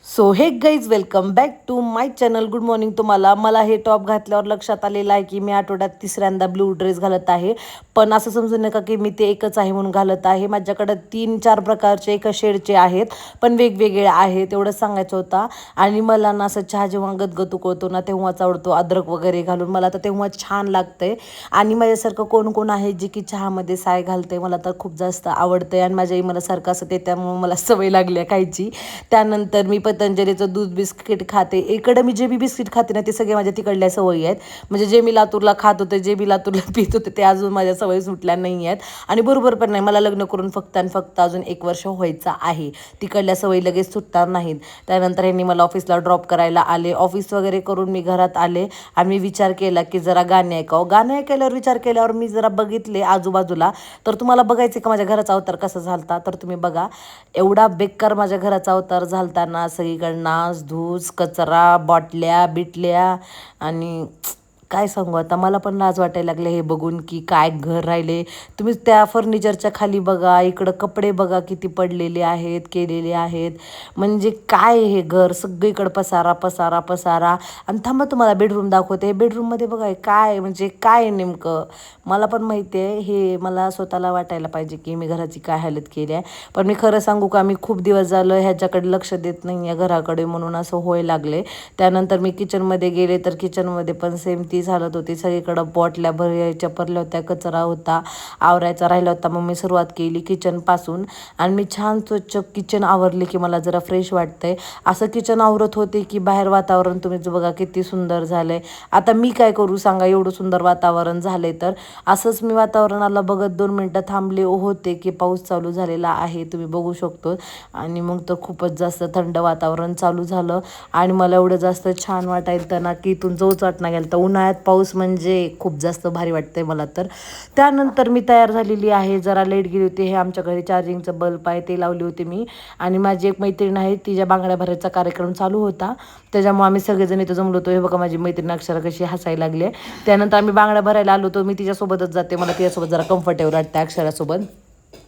So hey guys welcome back to my channel. Good morning तुम्हाला. मला हे top घातल्यावर लक्षात आलेलं आहे की मी आठवड्यात तिसऱ्यांदा ब्लू ड्रेस घालत आहे. पण असं समजू नका की मी ते एकच आहे म्हणून घालत आहे. माझ्याकडं 3-4 प्रकारचे एका शेडचे आहेत, पण वेगवेगळे आहेत एवढंच सांगायचं होतं. आणि मला ना असं चहा जेव्हा गदगद उकळतो ना तेव्हाच आवडतो अद्रक वगैरे घालून, मला तर तेव्हा छान लागतंय. आणि माझ्यासारखं कोण कोण आहे जे की चहामध्ये साय घालते, मला तर खूप जास्त आवडतंय. आणि माझ्या आई मला सारखं असं ते त्यामुळे मला सवय लागली आहे खायची. त्यानंतर मी पतंजलीचं दूध बिस्किट खाते. इकडं मी जे बी बिस्किट खाते ना ते सगळे माझ्या तिकडल्या सवयी आहेत. म्हणजे जे मी लातूरला खात होते, जे मी लातूरला पित होते, ते अजून माझ्या सवयी सुटल्या नाही आहेत. आणि बरोबर पण नाही, मला लग्न करून फक्त आणि फक्त अजून 1 वर्ष व्हायचं आहे. तिकडल्या सवयी लगेच सुटणार नाहीत. त्यानंतर यांनी मला ऑफिसला ड्रॉप करायला आले. ऑफिस वगैरे करून मी घरात आले आणि मी विचार केला की जरा गाणे ऐकावं. गाणे ऐकल्यावर विचार केल्यावर मी जरा बघितले आजूबाजूला. तर तुम्हाला बघायचं का माझ्या घराचा अवतार कसा झालता, तर तुम्ही बघा. एवढा बेकार माझ्या घराचा अवतार झालता, सगळीकडे नास धूस कचरा, बाटल्या बिटल्या. आणि काय सांगू आता, मला पण लाज वाटायला लागले हे बघून की काय घर राहिले. तुम्ही त्या फर्निचरच्या खाली बघा, इकडं कपडे बघा किती पडलेले आहेत, केलेले आहेत. म्हणजे काय हे घर सगळीकडं पसारा पसारा पसारा. आणि थांबा तुम्हाला बेडरूम दाखवते. बेडरूममध्ये बघा काय म्हणजे काय नेमकं. मला पण माहिती आहे, हे मला स्वतःला वाटायला पाहिजे की मी घराची काय हालत केली आहे. पण मी खरं सांगू का, मी खूप दिवस झालं ह्याच्याकडे लक्ष देत नाही आहे घराकडे, म्हणून असं व्हायला लागले. त्यानंतर मी किचनमध्ये गेले तर किचनमध्ये पण सेम तीच हालत होती. सगळीकडं बॉटल्या भरायच्या पडल्या होत्या, कचरा होता, आवरायचा राहिला होता. मग मी सुरुवात केली किचनपासून. आणि मी छान स्वच्छ किचन आवरले की मला जरा फ्रेश वाटतंय. असं किचन आवरत होते की बाहेर वातावरण तुम्ही बघा किती सुंदर झालंय. आता मी काय करू सांगा, एवढं सुंदर वातावरण झाले तर. असंच मी वातावरणाला बघत 2 मिनटं थांबले होते की पाऊस चालू झालेला आहे, तुम्ही बघू शकतो. आणि मग तर खूपच जास्त थंड वातावरण चालू झालं. आणि मला एवढं जास्त छान वाटायचं ना की इथून जाऊच वाटणं गेलं. तर उन्हाळ्यात पाऊस म्हणजे खूप जास्त भारी वाटतंय मला तर. त्यानंतर मी तयार झालेली आहे. जरा लेट गेली होती. हे आमच्या घरी चार्जिंगचं बल्ब आहे ते लावली होती मी. आणि माझी एक मैत्रीण आहे, तिच्या बांगड्या भरायचा कार्यक्रम चालू होता, त्याच्यामुळे आम्ही सगळेजण इथं जमलो होतो. हे बघा माझी मैत्रीण अक्षरा कशी हसायला लागली. त्यानंतर आम्ही बांगड्या भरायला आलो होतो. मी तिच्यासोबतच जाते, मला तिच्यासोबत जरा कम्फर्टेबल वाटतं अक्षरासोबत.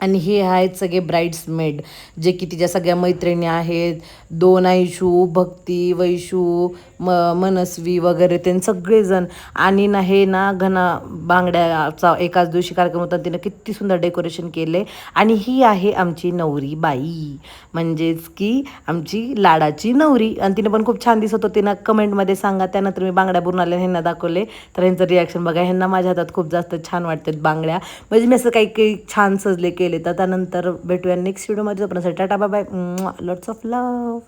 आणि हे आहेत सगळे ब्राईड्समेड, जे की तिच्या सगळ्या मैत्रिणी आहेत. 2 आयशू, भक्ती, वैशू, मनस्वी वगैरे ते सगळेजण. आणि ना हे ना घना बांगड्याचा एकाच दिवशी कार्यक्रम होता, तिनं किती सुंदर डेकोरेशन केले. आणि ही आहे आमची नवरी बाई, म्हणजेच की आमची लाडाची नवरी. आणि तिने पण खूप छान दिसत होती ना, कमेंटमध्ये सांगा. त्यानंतर मी बांगड्या भरून आले, ह्यांना दाखवले तर ह्यांचं रिॲक्शन बघा. ह्यांना माझ्या हातात खूप जास्त छान वाटतात बांगड्या, म्हणजे मी असं काही काही छान सजले केले. तर त्यानंतर भेटूया नेक्स्ट व्हिडिओमध्ये. Tata bye bye, lots of love.